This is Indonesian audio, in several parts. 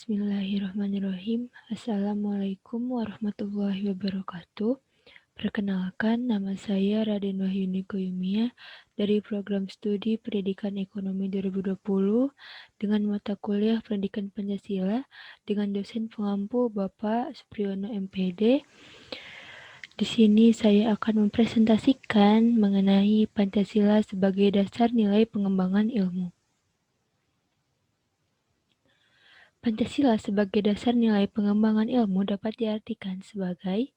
Bismillahirrahmanirrahim. Assalamualaikum warahmatullahi wabarakatuh. Perkenalkan, nama saya Raden Wahyuni Koyumia dari Program Studi Pendidikan Ekonomi 2020 dengan mata kuliah Pendidikan Pancasila dengan dosen pengampu Bapak Supriyono MPD. Di sini saya akan mempresentasikan mengenai Pancasila sebagai dasar nilai pengembangan ilmu. Pancasila sebagai dasar nilai pengembangan ilmu dapat diartikan sebagai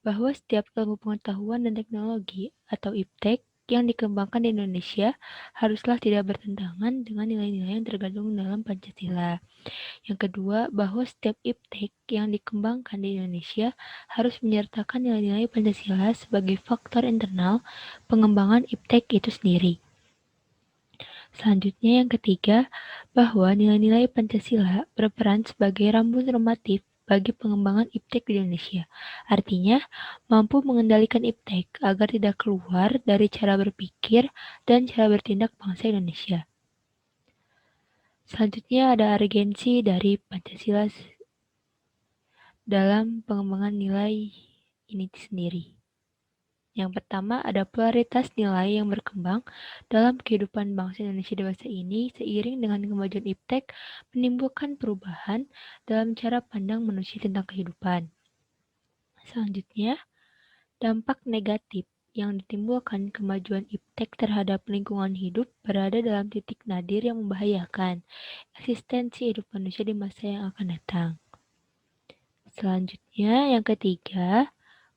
bahwa setiap ilmu pengetahuan dan teknologi atau IPTEK yang dikembangkan di Indonesia haruslah tidak bertentangan dengan nilai-nilai yang tergandung dalam Pancasila. Yang kedua, bahwa setiap IPTEK yang dikembangkan di Indonesia harus menyertakan nilai-nilai Pancasila sebagai faktor internal pengembangan IPTEK itu sendiri. Selanjutnya yang ketiga, bahwa nilai-nilai Pancasila berperan sebagai rambu normatif bagi pengembangan IPTEK di Indonesia. Artinya, mampu mengendalikan IPTEK agar tidak keluar dari cara berpikir dan cara bertindak bangsa Indonesia. Selanjutnya ada urgensi dari Pancasila dalam pengembangan nilai ini sendiri. Yang pertama, ada pluralitas nilai yang berkembang dalam kehidupan bangsa Indonesia dewasa ini seiring dengan kemajuan IPTEK menimbulkan perubahan dalam cara pandang manusia tentang kehidupan. Selanjutnya, dampak negatif yang ditimbulkan kemajuan IPTEK terhadap lingkungan hidup berada dalam titik nadir yang membahayakan eksistensi hidup manusia di masa yang akan datang. Selanjutnya, yang ketiga,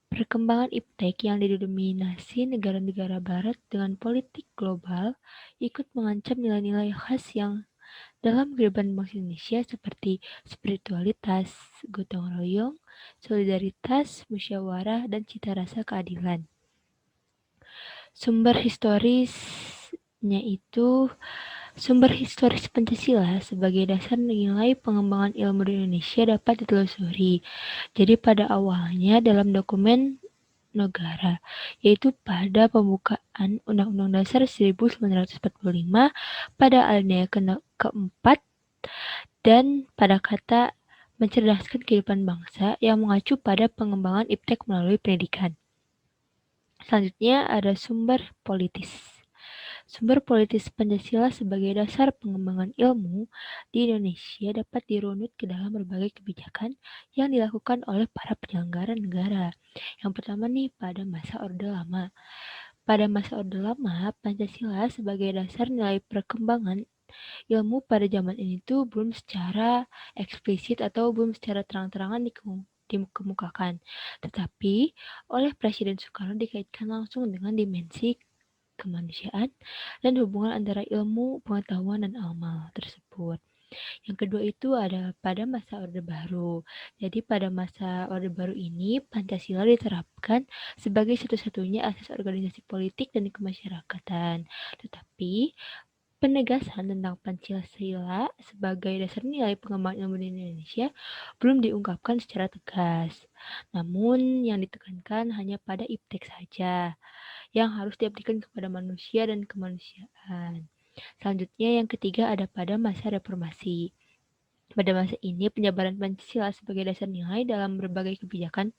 perkembangan IPTEK yang didominasi negara-negara barat dengan politik global ikut mengancam nilai-nilai khas yang dalam kehidupan bangsa Indonesia seperti spiritualitas, gotong royong, solidaritas, musyawarah, dan cita rasa keadilan. Sumber historis Pancasila sebagai dasar nilai pengembangan ilmu di Indonesia dapat ditelusuri. Jadi pada awalnya dalam dokumen negara, yaitu pada pembukaan Undang-Undang Dasar 1945 pada alinea keempat dan pada kata mencerdaskan kehidupan bangsa yang mengacu pada pengembangan IPTEK melalui pendidikan. Selanjutnya ada sumber politis. Sumber politis Pancasila sebagai dasar pengembangan ilmu di Indonesia dapat dirunut ke dalam berbagai kebijakan yang dilakukan oleh para penyelenggara negara. Yang pertama nih, pada masa Orde Lama. Pada masa Orde Lama, Pancasila sebagai dasar nilai perkembangan ilmu pada zaman ini tuh belum secara eksplisit atau belum secara terang-terangan dikemukakan. Tetapi oleh Presiden Soekarno dikaitkan langsung dengan dimensi kemanusiaan dan hubungan antara ilmu, pengetahuan, dan amal tersebut. Yang kedua itu ada pada masa Orde Baru. Jadi pada masa Orde Baru ini Pancasila diterapkan sebagai satu-satunya asas organisasi politik dan kemasyarakatan. Tetapi penegasan tentang Pancasila sebagai dasar nilai pengembangan ilmu di Indonesia belum diungkapkan secara tegas. Namun yang ditekankan hanya pada IPTEK saja yang harus diabdikan kepada manusia dan kemanusiaan. Selanjutnya yang ketiga ada pada masa reformasi. Pada masa ini penyebaran Pancasila sebagai dasar nilai dalam berbagai kebijakan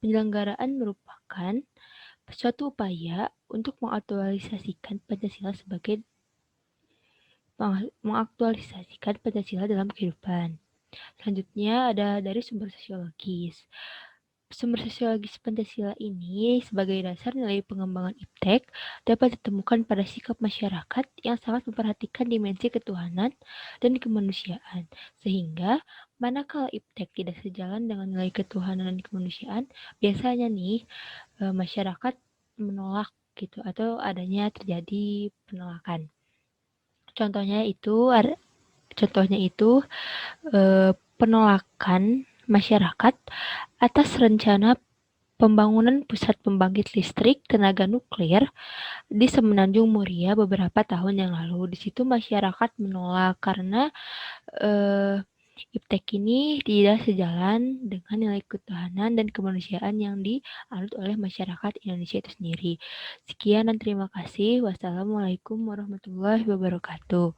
penyelenggaraan merupakan suatu upaya untuk mengaktualisasikan Pancasila dalam kehidupan. Selanjutnya ada dari sumber sosiologis. Sumber sosiologis Pancasila ini sebagai dasar nilai pengembangan IPTEK dapat ditemukan pada sikap masyarakat yang sangat memperhatikan dimensi ketuhanan dan kemanusiaan. Sehingga manakala IPTEK tidak sejalan dengan nilai ketuhanan dan kemanusiaan, biasanya nih masyarakat menolak gitu atau adanya terjadi penolakan. Contohnya itu penolakan masyarakat atas rencana pembangunan pusat pembangkit listrik tenaga nuklir di Semenanjung Muria beberapa tahun yang lalu. Di situ masyarakat menolak karena IPTEK ini tidak sejalan dengan nilai ketuhanan dan kemanusiaan yang dianut oleh masyarakat Indonesia itu sendiri. Sekian dan terima kasih. Wassalamualaikum warahmatullahi wabarakatuh.